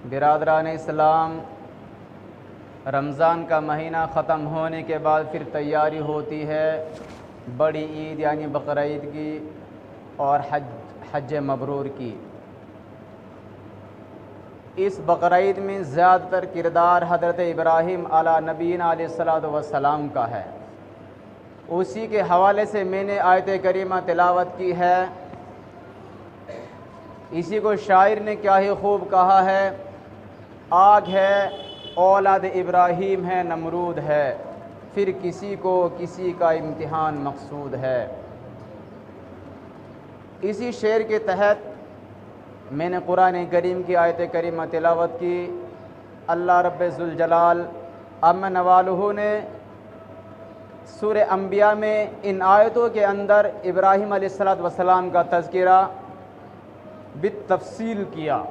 برادران اسلام، رمضان کا مہینہ ختم ہونے کے بعد پھر تیاری ہوتی ہے بڑی عید یعنی بقرعید کی اور حج مبرور کی۔ اس بقرعید میں زیادہ تر کردار حضرت ابراہیم علیہ نبینا علیہ الصلوۃ والسلام کا ہے۔ اسی کے حوالے سے میں نے آیت کریمہ تلاوت کی ہے۔ اسی کو شاعر نے کیا ہی خوب کہا ہے، آگ ہے اولاد ابراہیم ہے نمرود ہے، پھر کسی کو کسی کا امتحان مقصود ہے۔ اسی شعر کے تحت میں نے قرآن کریم کی آیت کریمہ تلاوت کی۔ اللہ رب ذوالجلال امن والہ نے سورہ انبیاء میں ان آیتوں کے اندر ابراہیم علیہ السلام کا تذکرہ بالتفصیل کیا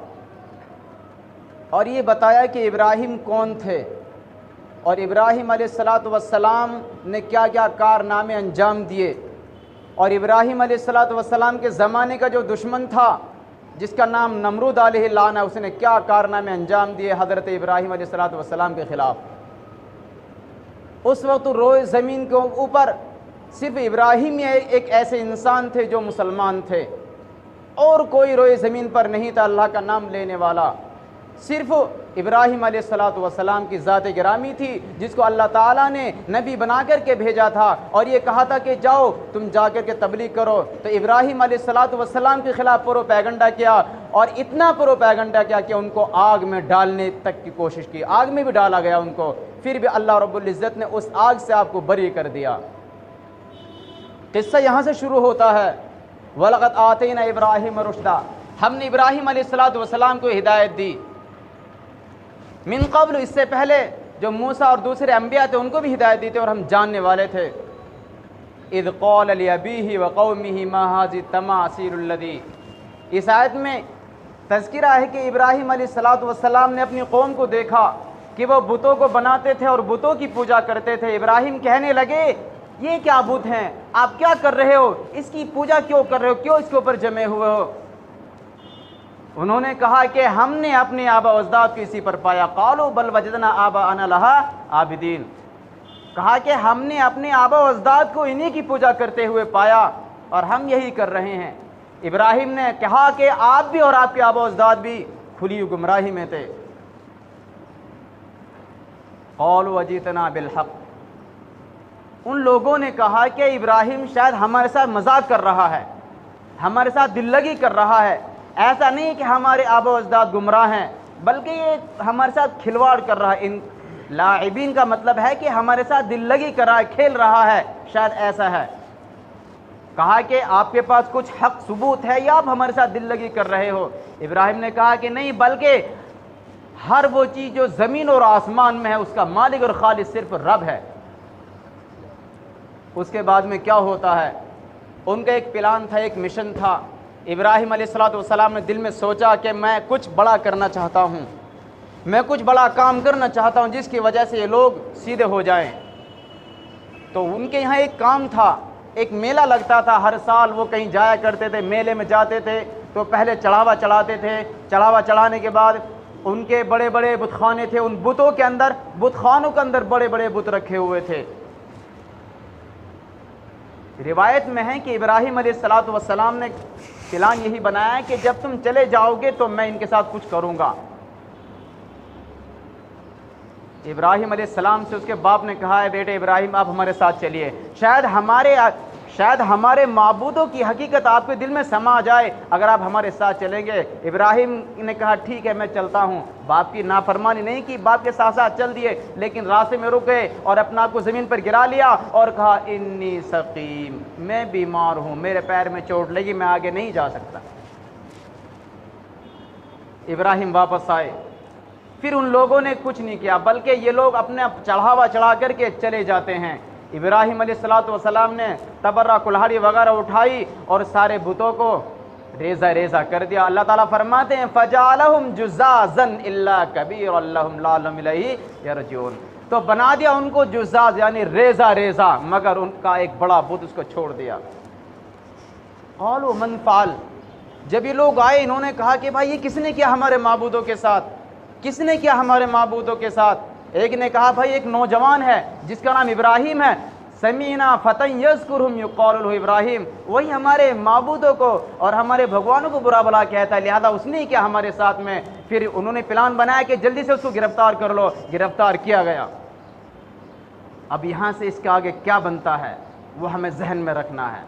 اور یہ بتایا کہ ابراہیم کون تھے اور ابراہیم علیہ السلام نے کیا کیا کارنامے انجام دیے، اور ابراہیم علیہ السلام کے زمانے کا جو دشمن تھا جس کا نام نمرود علیہ اللعنہ، اس نے کیا کارنامے انجام دیے حضرت ابراہیم علیہ السلام کے خلاف۔ اس وقت روئے زمین کے اوپر صرف ابراہیم ہی ایک ایسے انسان تھے جو مسلمان تھے، اور کوئی روئے زمین پر نہیں تھا اللہ کا نام لینے والا۔ صرف ابراہیم علیہ السلام کی ذات گرامی تھی جس کو اللہ تعالیٰ نے نبی بنا کر کے بھیجا تھا اور یہ کہا تھا کہ جاؤ تم جا کر کے تبلیغ کرو۔ تو ابراہیم علیہ السلام کے خلاف پروپیگنڈا کیا، اور اتنا پروپیگنڈا کیا کہ ان کو آگ میں ڈالنے تک کی کوشش کی، آگ میں بھی ڈالا گیا ان کو، پھر بھی اللہ رب العزت نے اس آگ سے آپ کو بری کر دیا۔ قصہ یہاں سے شروع ہوتا ہے، وَلَقَدْ آتَيْنَا إِبْرَاهِيمَ رُشْدًا، ہم نے ابراہیم علیہ السلام کو ہدایت دی۔ من قبل، اس سے پہلے جو موسیٰ اور دوسرے انبیاء تھے ان کو بھی ہدایت دی تھی اور ہم جاننے والے تھے۔ اذ قال لأبيه وقومه ما هذه التماثيل الذي، اس آیت میں تذکرہ ہے کہ ابراہیم علیہ السلام نے اپنی قوم کو دیکھا کہ وہ بتوں کو بناتے تھے اور بتوں کی پوجا کرتے تھے۔ ابراہیم کہنے لگے یہ کیا بت ہیں، آپ کیا کر رہے ہو، اس کی پوجا کیوں کر رہے ہو، کیوں اس کے اوپر جمے ہوئے ہو؟ انہوں نے کہا کہ ہم نے اپنے آبا و اجداد کو اسی پر پایا۔ قالوا بل وجدنا آباءنا لها عابدین، کہا کہ ہم نے اپنے آبا و اجداد کو انہی کی پوجا کرتے ہوئے پایا اور ہم یہی کر رہے ہیں۔ ابراہیم نے کہا کہ آپ بھی اور آپ کے آبا و اجداد بھی کھلی گمراہی میں تھے۔ قالوا وجئتنا بالحق، ان لوگوں نے کہا کہ ابراہیم شاید ہمارے ساتھ مذاق کر رہا ہے، ہمارے ساتھ دل لگی کر رہا ہے، ایسا نہیں کہ ہمارے آبا و اجداد گمراہ ہیں بلکہ یہ ہمارے ساتھ کھلواڑ کر رہا ہے۔ ان لاعبین کا مطلب ہے کہ ہمارے ساتھ دل لگی کر رہا ہے، کھیل رہا ہے، شاید ایسا ہے۔ کہا کہ آپ کے پاس کچھ حق ثبوت ہے یا آپ ہمارے ساتھ دل لگی کر رہے ہو؟ ابراہیم نے کہا کہ نہیں، بلکہ ہر وہ چیز جو زمین اور آسمان میں ہے اس کا مالک اور خالق صرف رب ہے۔ اس کے بعد میں کیا ہوتا ہے، ان کا ایک پلان تھا، ایک مشن تھا۔ ابراہیم علیہ السلام نے دل میں سوچا کہ میں کچھ بڑا کرنا چاہتا ہوں، میں کچھ بڑا کام کرنا چاہتا ہوں جس کی وجہ سے یہ لوگ سیدھے ہو جائیں۔ تو ان کے یہاں ایک کام تھا، ایک میلہ لگتا تھا ہر سال، وہ کہیں جایا کرتے تھے، میلے میں جاتے تھے تو پہلے چڑھاوا چڑھاتے تھے، چڑھاوا چڑھانے کے بعد ان کے بڑے بڑے بت خانے تھے، ان بتوں کے اندر، بت خانوں کے اندر بڑے بڑے بت رکھے ہوئے تھے۔ روایت میں ہے کہ ابراہیم علیہ السلام نے پلان یہی بنایا کہ جب تم چلے جاؤ گے تو میں ان کے ساتھ کچھ کروں گا۔ ابراہیم علیہ السلام سے اس کے باپ نے کہا ہے بیٹے ابراہیم آپ ہمارے ساتھ چلیے، شاید ہمارے معبودوں کی حقیقت آپ کے دل میں سما جائے اگر آپ ہمارے ساتھ چلیں گے۔ ابراہیم نے کہا ٹھیک ہے میں چلتا ہوں۔ باپ کی نافرمانی نہیں کی، باپ کے ساتھ ساتھ چل دیے، لیکن راستے میں رک گئے اور اپنا آپ کو زمین پر گرا لیا اور کہا انی سقیم، میں بیمار ہوں، میرے پیر میں چوٹ لگی، میں آگے نہیں جا سکتا۔ ابراہیم واپس آئے، پھر ان لوگوں نے کچھ نہیں کیا بلکہ یہ لوگ اپنے چڑھاوا چڑھا کر کے چلے جاتے ہیں۔ ابراہیم علیہ السلام نے تبرہ کلہاڑی وغیرہ اٹھائی اور سارے بتوں کو ریزہ ریزہ کر دیا۔ اللہ تعالیٰ فرماتے ہیں فَجَعَلَهُمْ جُزَّازًا إِلَّا كَبِيرًا لَهُمْ لَعَلَّهُمْ إِلَيْهِ يَرْجِعُونَ، تو بنا دیا ان کو جزاز یعنی ریزہ ریزہ، مگر ان کا ایک بڑا بت اس کو چھوڑ دیا۔ قالوا من فعل، جب یہ لوگ آئے انہوں نے کہا کہ بھائی یہ کس نے کیا ہمارے معبودوں کے ساتھ؟ کس نے کیا ہمارے معبودوں کے ساتھ؟ ایک نے کہا بھائی ایک نوجوان ہے جس کا نام ابراہیم ہے، سمینا فتن یذکرہم یقال له ابراہیم، وہی ہمارے معبودوں کو اور ہمارے بھگوانوں کو برا بلا کہتا ہے، لہذا اس نے کیا ہمارے ساتھ میں؟ پھر انہوں نے پلان بنایا کہ جلدی سے اس کو گرفتار کر لو، گرفتار کیا گیا۔ اب یہاں سے اس کے آگے کیا بنتا ہے وہ ہمیں ذہن میں رکھنا ہے۔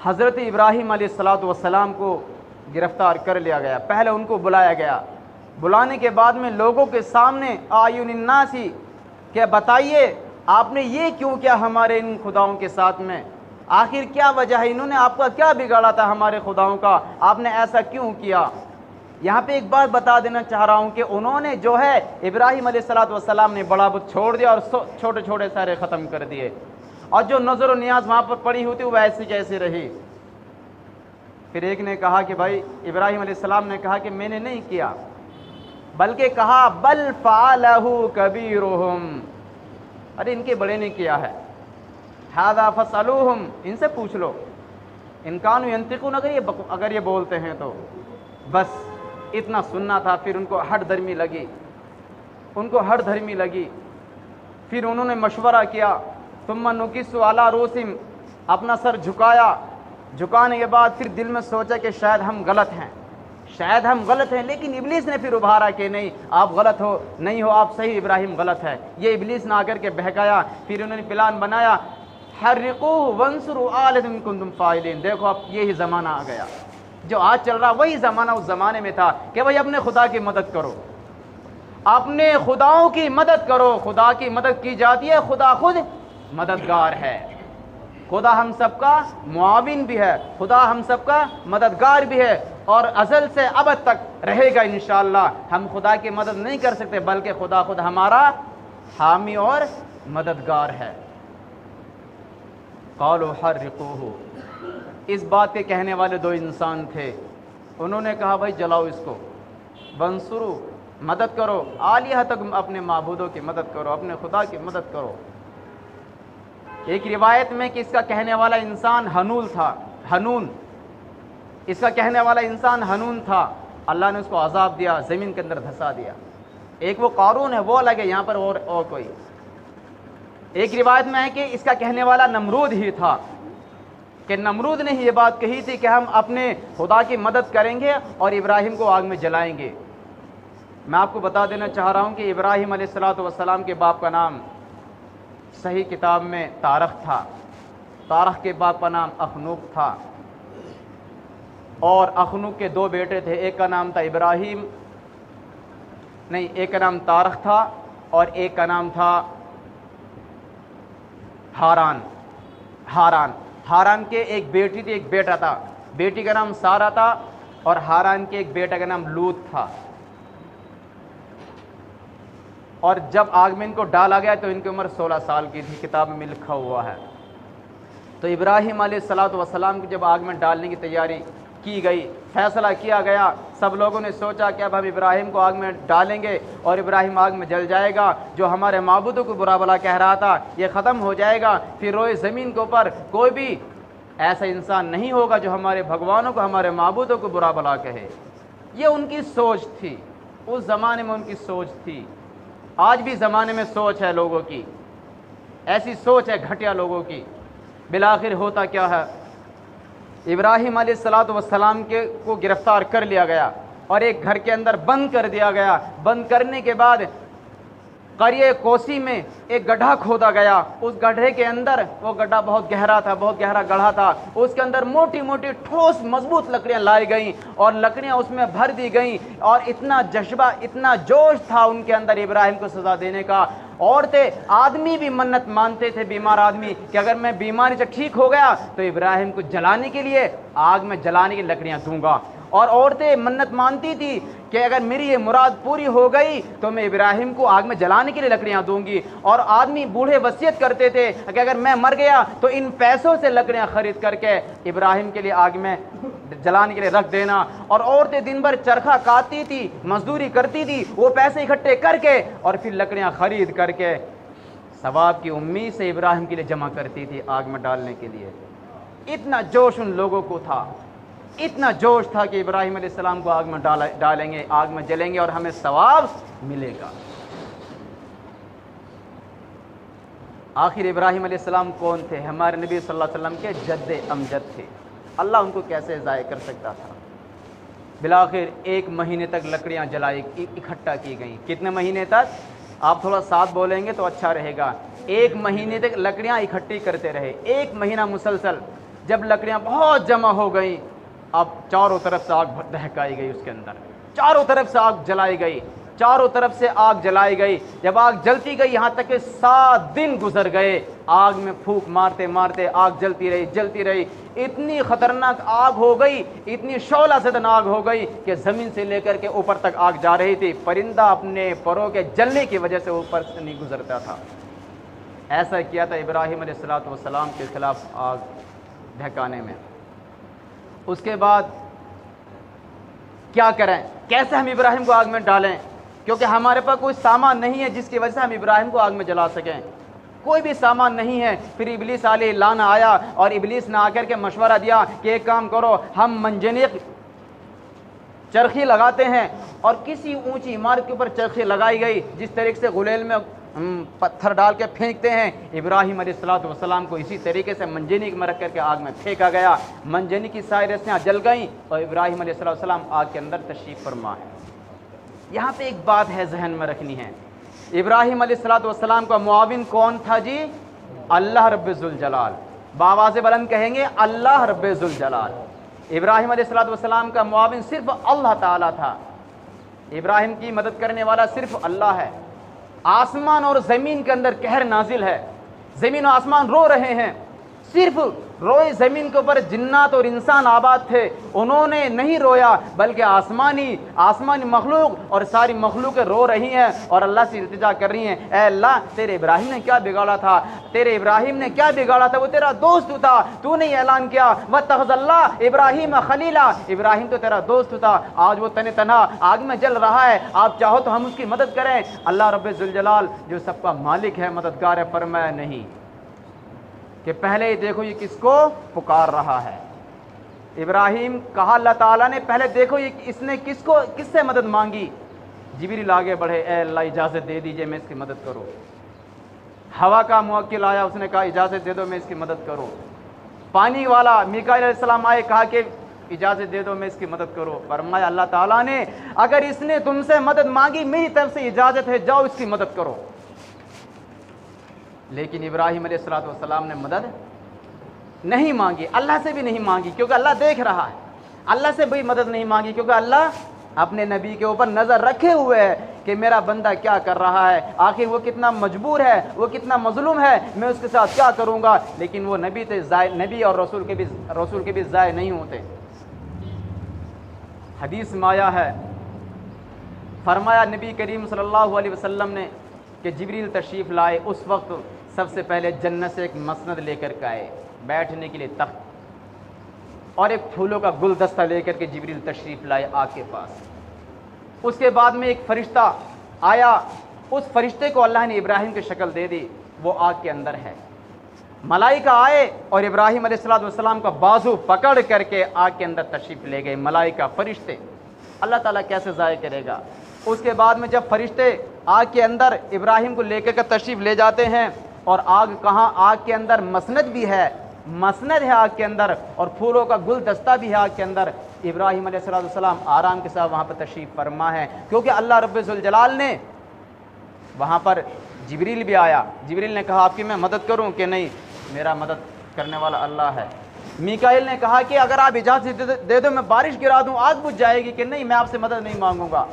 حضرت ابراہیم علیہ السلام کو گرفتار کر لیا گیا، پہلے ان کو بلایا گیا، بلانے کے بعد میں لوگوں کے سامنے آیون الناسی کہ بتائیے آپ نے یہ کیوں کیا ہمارے ان خداؤں کے ساتھ میں؟ آخر کیا وجہ ہے؟ انہوں نے آپ کا کیا بگاڑا تھا ہمارے خداؤں کا؟ آپ نے ایسا کیوں کیا؟ یہاں پہ ایک بات بتا دینا چاہ رہا ہوں کہ انہوں نے جو ہے ابراہیم علیہ السلام نے بڑا بت چھوڑ دیا اور چھوٹے چھوٹے سارے ختم کر دیے، اور جو نظر و نیاز وہاں پر پڑی ہوئی تھی وہ ایسی کیسی رہی۔ پھر ایک نے کہا کہ بھائی ابراہیم علیہ السلام نے کہا کہ میں نے نہیں کیا، بلکہ کہا بل فعلہ کبیرہم، ارے ان کے بڑے نے کیا ہے، ھذا فاسألوہم، ان سے پوچھ لو، ان کانوا ینطقون، اگر یہ بولتے ہیں تو۔ بس اتنا سننا تھا۔ پھر ان کو ہٹ دھرمی لگی، پھر انہوں نے مشورہ کیا، ثم نکسوا علی رؤوسہم، اپنا سر جھکایا، جھکانے کے بعد پھر دل میں سوچا کہ شاید ہم غلط ہیں، لیکن ابلیس نے پھر ابھارا کہ نہیں آپ غلط ہو، نہیں ہو آپ صحیح، ابراہیم غلط ہے۔ یہ ابلیس نے آ کر کے بہکایا۔ پھر انہوں نے پلان بنایا، حرقوہ وانصروا آلہتکم ان کنتم فاعلین، دیکھو اب یہی زمانہ آ گیا، جو آج چل رہا وہی زمانہ اس زمانے میں تھا کہ بھائی اپنے خدا کی مدد کرو، اپنے خداؤں کی مدد کرو۔ خدا کی مدد کی جاتی ہے، خدا خود مددگار ہے، خدا ہم سب کا معاون بھی ہے، خدا ہم سب کا مددگار بھی ہے، اور ازل سے ابد تک رہے گا انشاءاللہ۔ ہم خدا کی مدد نہیں کر سکتے، بلکہ خدا خود ہمارا حامی اور مددگار ہے۔ قالوا حرقوہ، اس بات کے کہنے والے دو انسان تھے، انہوں نے کہا بھائی جلاؤ اس کو، وانصروا، مدد کرو، آلہتکم، اپنے معبودوں کی مدد کرو، اپنے خدا کی مدد کرو۔ ایک روایت میں کہ اس کا کہنے والا انسان حنون، اس کا کہنے والا انسان حنون تھا، اللہ نے اس کو عذاب دیا، زمین کے اندر دھسا دیا۔ ایک وہ قارون ہے، وہ الگ ہے، یہاں پر اور کوئی۔ ایک روایت میں ہے کہ اس کا کہنے والا نمرود ہی تھا، کہ نمرود نے ہی یہ بات کہی تھی کہ ہم اپنے خدا کی مدد کریں گے اور ابراہیم کو آگ میں جلائیں گے۔ میں آپ کو بتا دینا چاہ رہا ہوں کہ ابراہیم علیہ السلام کے باپ کا نام صحیح کتاب میں تارخ تھا، تارخ کے باپ کا نام اخنوق تھا، اور اخنوق کے دو بیٹے تھے، ایک کا نام تھا ایک کا نام تارخ تھا اور ایک کا نام تھا ہاران کے ایک بیٹی تھی، ایک بیٹا تھا، بیٹی کا نام سارہ تھا اور ہاران کے ایک بیٹا کا نام لوط تھا۔ اور جب آگ میں ان کو ڈالا گیا تو ان کی عمر 16 سال کی تھی، کتاب میں لکھا ہوا ہے۔ تو ابراہیم علیہ السلام کو جب آگ میں ڈالنے کی تیاری کی گئی، فیصلہ کیا گیا، سب لوگوں نے سوچا کہ اب ہم ابراہیم کو آگ میں ڈالیں گے اور ابراہیم آگ میں جل جائے گا، جو ہمارے معبودوں کو برا بلا کہہ رہا تھا یہ ختم ہو جائے گا، پھر روئے زمین کے اوپر کوئی بھی ایسا انسان نہیں ہوگا جو ہمارے بھگوانوں کو، ہمارے معبودوں کو برا بلا کہے۔ یہ ان کی سوچ تھی، اس زمانے میں ان کی سوچ تھی۔ آج بھی زمانے میں سوچ ہے لوگوں کی، ایسی سوچ ہے گھٹیا لوگوں کی۔ بالآخر ہوتا کیا ہے، ابراہیم علیہ السلام کو گرفتار کر لیا گیا اور ایک گھر کے اندر بند کر دیا گیا۔ بند کرنے کے بعد قریہ کوسی میں ایک گڈھا کھودا گیا، اس گڈھے کے اندر، وہ گڈھا بہت گہرا تھا، بہت گہرا گڑھا تھا، اس کے اندر موٹی موٹی ٹھوس مضبوط لکڑیاں لائی گئیں اور لکڑیاں اس میں بھر دی گئیں، اور اتنا جذبہ، اتنا جوش تھا ان کے اندر ابراہیم کو سزا دینے کا۔ عورتیں، آدمی بھی منت مانتے تھے، بیمار آدمی، کہ اگر میں بیماری سے ٹھیک ہو گیا تو ابراہیم کو جلانے کے لیے آگ میں جلانے کی لکڑیاں دوں گا، اور عورتیں منت مانتی تھی کہ اگر میری یہ مراد پوری ہو گئی تو میں ابراہیم کو آگ میں جلانے کے لیے لکڑیاں دوں گی، اور آدمی بوڑھے وصیت کرتے تھے کہ اگر میں مر گیا تو ان پیسوں سے لکڑیاں خرید کر کے ابراہیم کے لیے آگ میں جلانے کے لیے رکھ دینا۔ اور عورتیں دن بھر چرخہ کاٹتی تھی، مزدوری کرتی تھی، وہ پیسے اکٹھے کر کے اور پھر لکڑیاں خرید کر کے ثواب کی امید سے ابراہیم کے لیے جمع کرتی تھی آگ میں ڈالنے کے لیے۔ اتنا جوش ان لوگوں کو تھا۔ اتنا جوش تھا کہ ابراہیم علیہ السلام کو آگ میں ڈالیں گے، آگ میں جلیں گے اور ہمیں ثواب ملے گا۔ آخر ابراہیم علیہ السلام کون تھے؟ ہمارے نبی صلی اللہ علیہ وسلم کے جد امجد تھے، اللہ ان کو کیسے ضائع کر سکتا تھا؟ بالآخر 1 مہینے تک لکڑیاں جلائی اکٹھا کی گئیں۔ کتنے مہینے تک؟ آپ تھوڑا ساتھ بولیں گے تو اچھا رہے گا۔ 1 مہینے تک لکڑیاں اکٹھی کرتے رہے، 1 مہینہ مسلسل۔ جب لکڑیاں بہت جمع ہو گئیں، اب چاروں طرف سے آگ دہکائی گئی، اس کے اندر چاروں طرف سے آگ جلائی گئی، چاروں طرف سے آگ جلائی گئی۔ جب آگ جلتی گئی یہاں تک کہ 7 دن گزر گئے، آگ میں پھونک مارتے مارتے آگ جلتی رہی جلتی رہی، اتنی خطرناک آگ ہو گئی، اتنی شعلہ زدن آگ ہو گئی کہ زمین سے لے کر کے اوپر تک آگ جا رہی تھی، پرندہ اپنے پروں کے جلنے کی وجہ سے اوپر سے نہیں گزرتا تھا۔ ایسا کیا تھا ابراہیم علیہ السلام کے خلاف آگ دہکانے میں۔ اس کے بعد کیا کریں؟ کیسے ہم ابراہیم کو آگ میں ڈالیں؟ کیونکہ ہمارے پاس کوئی سامان نہیں ہے جس کی وجہ سے ہم ابراہیم کو آگ میں جلا سکیں، کوئی بھی سامان نہیں ہے۔ پھر ابلیس علیہ اللعنہ آیا اور ابلیس نے آ کر کے مشورہ دیا کہ ایک کام کرو، ہم منجنیق چرخی لگاتے ہیں، اور کسی اونچی عمارت کے اوپر چرخی لگائی گئی، جس طریقے سے غلیل میں پتھر ڈال کے پھینکتے ہیں، ابراہیم علیہ السلام کو اسی طریقے سے منجنیق میں رکھ کر کے آگ میں پھینکا گیا۔ منجنیق کی ساری رسیاں جل گئیں اور ابراہیم علیہ السلام آگ کے اندر تشریف فرما ہے۔ یہاں پہ ایک بات ہے ذہن میں رکھنی ہے، ابراہیم علیہ السلام کا معاون کون تھا جی؟ اللہ رب ذوالجلال۔ بآواز بلند کہیں گے اللہ رب ذوالجلال۔ ابراہیم علیہ السلام کا معاون صرف اللہ تعالیٰ تھا، ابراہیم کی مدد کرنے والا صرف اللہ ہے۔ آسمان اور زمین کے اندر قہر نازل ہے، زمین و آسمان رو رہے ہیں، صرف روئے زمین کے اوپر جنات اور انسان آباد تھے، انہوں نے نہیں رویا، بلکہ آسمانی مخلوق اور ساری مخلوقیں رو رہی ہیں اور اللہ سے التجا کر رہی ہیں، اے اللہ تیرے ابراہیم نے کیا بگاڑا تھا، تیرے ابراہیم نے کیا بگاڑا تھا، وہ تیرا دوست تھا، تو نے اعلان کیا وَاتَّخَذَ اللَّهُ ابراہیم خلیلا، ابراہیم تو تیرا دوست تھا، آج وہ تن تنہا آگ میں جل رہا ہے، آپ چاہو تو ہم اس کی مدد کریں۔ اللہ رب ذوالجلال جو سب کا مالک ہے، مددگار ہے، فرمایا نہیں کہ پہلے دیکھو یہ کس کو پکار رہا ہے۔ ابراہیم کہا اللہ تعالیٰ نے پہلے دیکھو یہ اس نے کس سے مدد مانگی۔ جبریل آگے بڑھے، اے اللہ اجازت دے دیجئے میں اس کی مدد کروں۔ ہوا کا موکل آیا، اس نے کہا اجازت دے دو میں اس کی مدد کروں۔ پانی والا میکائیل علیہ السلام آئے، کہا کہ اجازت دے دو میں اس کی مدد کروں۔ فرمایا اللہ تعالیٰ نے اگر اس نے تم سے مدد مانگی میری طرف سے اجازت ہے، جاؤ اس کی مدد کرو۔ لیکن ابراہیم علیہ السلام نے مدد نہیں مانگی، اللہ سے بھی نہیں مانگی کیونکہ اللہ دیکھ رہا ہے، اللہ سے بھی مدد نہیں مانگی کیونکہ اللہ اپنے نبی کے اوپر نظر رکھے ہوئے ہے کہ میرا بندہ کیا کر رہا ہے، آخر وہ کتنا مجبور ہے، وہ کتنا مظلوم ہے، میں اس کے ساتھ کیا کروں گا۔ لیکن وہ نبی تھے، نبی اور رسول کے بھی ضائع نہیں ہوتے۔ حدیث میں آیا ہے، فرمایا نبی کریم صلی اللہ علیہ وسلم نے کہ جبریل تشریف لائے، اس وقت سب سے پہلے جنت سے ایک مسند لے کر کے آئے، بیٹھنے کے لیے تخت، اور ایک پھولوں کا گلدستہ لے کر کے جبریل تشریف لائے آگ کے پاس۔ اس کے بعد میں ایک فرشتہ آیا، اس فرشتے کو اللہ نے ابراہیم کی شکل دے دی، وہ آگ کے اندر ہے۔ ملائکہ آئے اور ابراہیم علیہ السلام کا بازو پکڑ کر کے آگ کے اندر تشریف لے گئے، ملائکہ فرشتے۔ اللہ تعالیٰ کیسے ضائع کرے گا۔ اس کے بعد میں جب فرشتے آگ کے اندر ابراہیم کو لے کر کے تشریف لے جاتے ہیں، اور آگ کہاں، آگ کے اندر مسند بھی ہے، مسند ہے آگ کے اندر، اور پھولوں کا گلدستہ بھی ہے آگ کے اندر۔ ابراہیم علیہ السلام آرام کے ساتھ وہاں پر تشریف فرما ہے، کیونکہ اللہ رب ذوالجلال نے وہاں پر جبریل بھی آیا، جبریل نے کہا آپ کی میں مدد کروں کہ نہیں، میرا مدد کرنے والا اللہ ہے۔ میکائیل نے کہا کہ اگر آپ اجازت دے دو میں بارش گرا دوں، آگ بجھ جائے گی، کہ نہیں میں آپ سے مدد نہیں مانگوں گا۔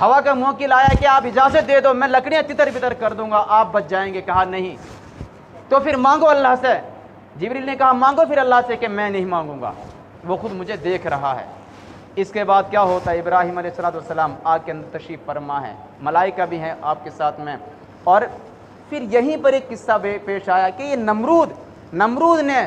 ہوا کا موکل آیا کہ آپ اجازت دے دو میں لکڑیاں تتر بتر کر دوں گا، آپ بچ جائیں گے، کہا نہیں تو پھر مانگو اللہ سے۔ جبریل نے کہا مانگو پھر اللہ سے، کہ میں نہیں مانگوں گا، وہ خود مجھے دیکھ رہا ہے۔ اس کے بعد کیا ہوتا ہے، ابراہیم علیہ السلام آگ کے اندر تشریف فرما ہے، ملائکہ بھی ہیں آپ کے ساتھ میں۔ اور پھر یہیں پر ایک قصہ پیش آیا کہ یہ نمرود نے